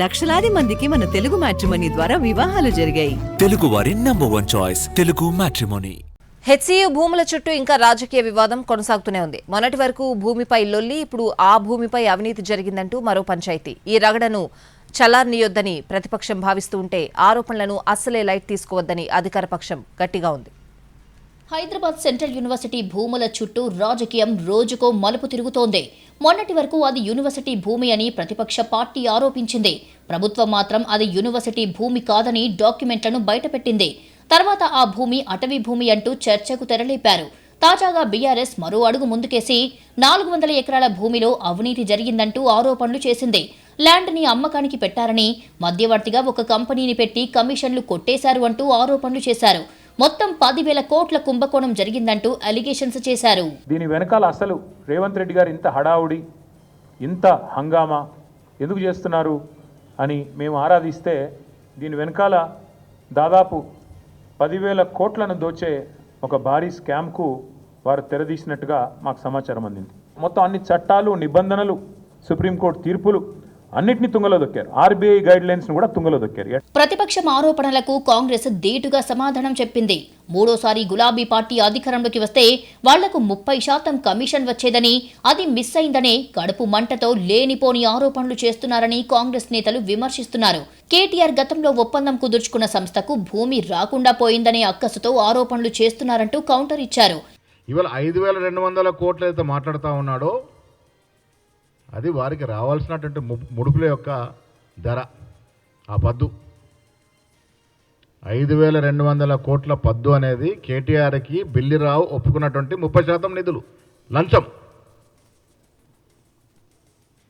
లక్షలాది మందికి మన తెలుగు మ్యాట్రిమోనీ ద్వారా వివాహాలు జరిగాయి. తెలుగు వారి number 1 choice Telugu matrimony. HCU భూముల చుట్టూ ఇంకా రాజకీయ వివాదం కొనసాగుతూనే ఉంది. మొన్నటి వరకు భూమిపై లొల్లి, ఇప్పుడు ఆ భూమిపై అవినీతి జరిగిందంటూ మరో పంచాయతీ. ఈ రగడను చల్లారనీయొద్దని ప్రతిపక్షం భావిస్తూ ఉంటే ఆరోపణలను అస్సలే లైట్ తీసుకోవద్దని అధికార పక్షం గట్టిగా ఉంది. హైదరాబాద్ సెంట్రల్ యూనివర్సిటీ భూముల చుట్టూ రాజకీయం రోజుకో మలుపు తిరుగుతోంది. మొన్నటి వరకు అది యూనివర్సిటీ భూమి అని ప్రతిపక్ష పార్టీ ఆరోపించింది. ప్రభుత్వం మాత్రం అది యూనివర్సిటీ భూమి కాదని డాక్యుమెంట్లను బయటపెట్టింది. తర్వాత ఆ భూమి అటవీ భూమి అంటూ చర్చకు తెరలేపారు. తాజాగా బీఆర్ఎస్ మరో అడుగు ముందుకేసి 400 ఎకరాల భూమిలో అవినీతి జరిగిందంటూ ఆరోపణలు చేసింది. ల్యాండ్ని అమ్మకానికి పెట్టారని, మధ్యవర్తిగా ఒక కంపెనీని పెట్టి కమిషన్లు కొట్టేశారు అంటూ ఆరోపణలు చేశారు. మొత్తం 10,000 కోట్ల కుంభకోణం జరిగిందంటూ అలిగేషన్స్ చేశారు. దీని వెనకాల అసలు రేవంత్ రెడ్డి గారు ఇంత హడావుడి, ఇంత హంగామా ఎందుకు చేస్తున్నారు అని మేము ఆరాధిస్తే దీని వెనకాల దాదాపు 10,000 కోట్లను దోచే ఒక భారీ స్కామ్కు వారు తెరదీసినట్టుగా మాకు సమాచారం అందింది. మొత్తం అన్ని చట్టాలు, నిబంధనలు, సుప్రీంకోర్టు తీర్పులు అన్నిటిని తుంగలో దొక్కారు. ఆర్బీఐ గైడ్ లైన్స్ ను కూడా తుంగలో దొక్కారు. ప్రతిపక్షం ఆరోపణలకు కాంగ్రెస్ ధీటుగా సమాధానం చెప్పింది. మూడోసారి గులాబీ పార్టీ అధికారంలోకి వస్తే వాళ్లకు 30% కమిషన్ వచ్చేదని, అది మిస్ అయిందనే కడుపు మంటతో లేనిపోని ఆరోపణలు చేస్తున్నారని కాంగ్రెస్ నేతలు విమర్శిస్తున్నారు. కేటీఆర్ గతంలో ఒప్పందం కుదుర్చుకున్న సంస్థకు భూమి రాకుండా పోయిందనే అక్కసుతో ఆరోపణలు చేస్తున్నారంటూ కౌంటర్ ఇచ్చారు. ఇవాళ 5,200 కోట్లు అయితే మాట్లాడుతూ ఉన్నాడో అది వారికి రావాల్సినటువంటి ముడుపుల యొక్క ధర. ఆ పద్దు 5,200 కోట్ల పద్దు అనేది కేటీఆర్కి బిల్లిరావు ఒప్పుకున్నటువంటి 30% నిధులు లంచం.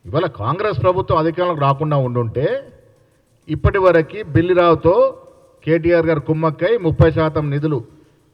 ఇవాళ కాంగ్రెస్ ప్రభుత్వం అధికారంలోకి రాకుండా ఉండుంటే ఇప్పటి వరకు బిల్లిరావుతో కేటీఆర్ గారు కుమ్మక్కై 30% నిధులు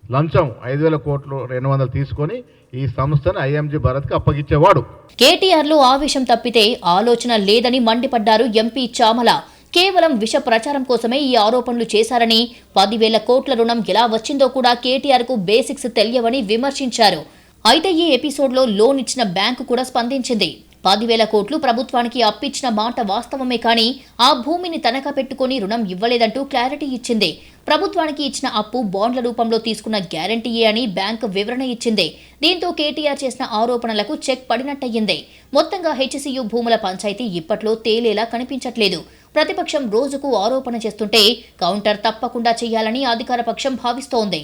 లంచం 5,000 కోట్లు 200 తీసుకొని ఈ సంస్థను ఐఎంజీ భారత్కి అప్పగించేవాడు. కేటీఆర్లో ఆవేశం తప్పితే ఆలోచన లేదని మండిపడ్డారు ఎంపీ చామల. కేవలం విష ప్రచారం కోసమే ఈ ఆరోపణలు చేశారని, 10,000 కోట్ల రుణం ఎలా వచ్చిందో కూడా కేటీఆర్కు బేసిక్స్ తెలియవని విమర్శించారు. అయితే ఈ ఎపిసోడ్లో లోన్ ఇచ్చిన బ్యాంకు కూడా స్పందించింది. 10,000 కోట్లు ప్రభుత్వానికి అప్పిచ్చిన మాట వాస్తవమే కానీ ఆ భూమిని తనఖా పెట్టుకుని రుణం ఇవ్వలేదంటూ క్లారిటీ ఇచ్చింది. ప్రభుత్వానికి ఇచ్చిన అప్పు బాండ్ల రూపంలో తీసుకున్న గ్యారంటీయే అని బ్యాంకు వివరణ ఇచ్చింది. దీంతో కేటీఆర్ చేసిన ఆరోపణలకు చెక్ పడినట్టయింది. మొత్తంగా హెచ్సియు భూముల పంచాయతీ ఇప్పట్లో తేలేలా కనిపించట్లేదు. ప్రతిపక్షం రోజుకు ఆరోపణ చేస్తుంటే కౌంటర్ తప్పకుండా చేయాలని అధికార పక్షం భావిస్తోంది.